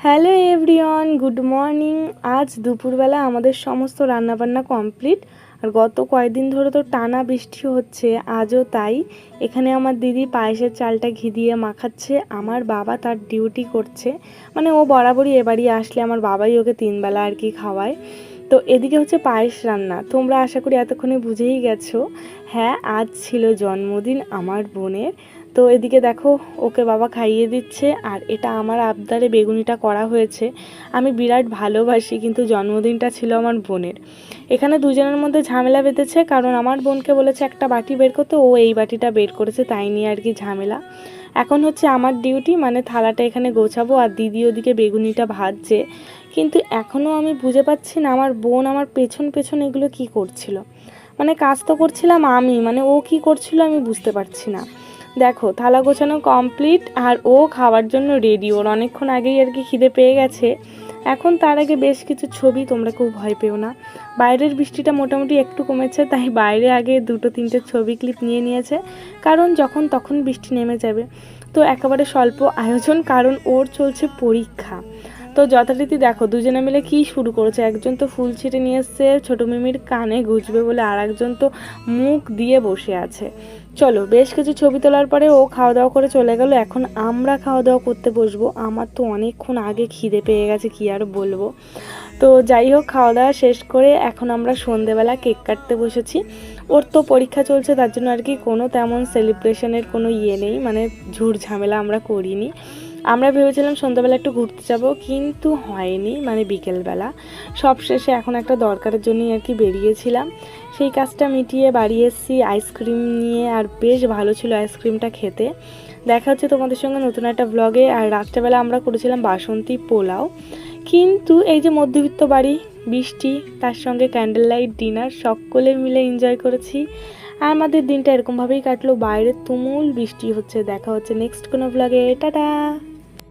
Hello everyone, good morning. আজ দুপুরবেলা আমাদের সমস্ত রান্নাবান্না কমপ্লিট। আর গত কয়েকদিন ধরে তো টানা বৃষ্টি হচ্ছে, আজও তাই। এখানে আমার দিদি পায়েসের চালটা ঘি দিয়ে মাখাচ্ছে, আমার বাবা তার ডিউটি করছে। মানে ও বরাবরই এবারই আসলে আমার বাবাই ওকে 3 বেলা আর কি খাওয়ায়। তো এদিকে হচ্ছে পায়েস রান্না, তোমরা আশা করি এতক্ষণে বুঝেই গেছো। হ্যাঁ, আজ ছিল জন্মদিন আমার বোনের। তো এদিকে দেখো ওকে বাবা খাইয়ে দিচ্ছে, আর এটা আমার আবদারে বেগুনিটা করা হয়েছে। আমি বিরাট ভালোবাসি, কিন্তু জন্মদিনটা ছিল আমার বোনের। এখানে দুজনের মধ্যে ঝামেলা বেঁধেছে, কারণ আমার বোনকে বলেছে একটা বাটি বের করতে, ও এই বাটিটা বের করেছে, তাই নিয়ে আর কি ঝামেলা। এখন হচ্ছে আমার ডিউটি, মানে থালাটা এখানে গোছাবো, আর দিদি ওদিকে বেগুনিটা ভাজছে। কিন্তু এখনও আমি বুঝে পাচ্ছি না আমার বোন আমার পেছন পেছন এগুলো কি করছিল। মানে কাজ তো করছিলাম আমি, মানে ও কি করছিল আমি বুঝতে পারছি না। দেখো থালা গোছানো কমপ্লিট, আর ও খাওয়ার জন্য রেডি। ওর অনেকক্ষণ আগেই আর কি খিদে পেয়ে গেছে। এখন তার আগে বেশ কিছু ছবি, তোমরা কেউ ভয় পেও না। বাইরের বৃষ্টিটা মোটামুটি একটু কমেছে, তাই বাইরে আগে 2-3টে ছবি ক্লিপ নিয়ে নিয়েছে, কারণ যখন তখন বৃষ্টি নেমে যাবে। তো একেবারে স্বল্প আয়োজন, কারণ ওর চলছে পরীক্ষা। তো যথারীতি দেখো দুজনে মিলে কি শুরু করেছে। একজন তো ফুল ছিটে নিয়ে এসছে ছোটো মিমির কানে গুজবে বলে, আর একজন তো মুখ দিয়ে বসে আছে। চলো বেশ কিছু ছবি তোলার পরে ও খাওয়া দাওয়া করে চলে গেল। এখন আমরা খাওয়া দাওয়া করতে বসবো। আমার তো অনেকক্ষণ আগে খিদে পেয়ে গেছে, কি আর বলবো। তো যাই হোক, খাওয়া দাওয়া শেষ করে এখন আমরা সন্ধেবেলা কেক কাটতে বসেছি। ওর তো পরীক্ষা চলছে, তার জন্য আর কি কোনো তেমন সেলিব্রেশনের কোনো নেই, মানে ঝুট ঝামেলা আমরা করিনি। আমরা ভেবেছিলাম সন্ধ্যাবেলা একটু ঘুরতে যাব, কিন্তু হয়নি, মানে বিকেলবেলা। সব শেষে এখন একটা দরকারের জন্যই আর কি বেরিয়েছিলাম। সেই কাজটা মিটিয়ে বাড়ি এসেছি আইসক্রিম নিয়ে, আর বেশ ভালো ছিল আইসক্রিমটা খেতে। দেখা হচ্ছে তোমাদের সঙ্গে নতুন একটা ব্লগে। আর রাত্রেবেলা আমরা করেছিলাম বাসন্তী পোলাও। কিন্তু এই যে মধ্যবিত্ত বাড়ি, বৃষ্টি, তার সঙ্গে ক্যান্ডেল লাইট ডিনার, সকলে মিলে এনজয় করেছি। আর আমাদের দিনটা এরকমভাবেই কাটলো। বাইরে তুমুল বৃষ্টি হচ্ছে। দেখা হচ্ছে নেক্সট কোনো ব্লগে। টাটা।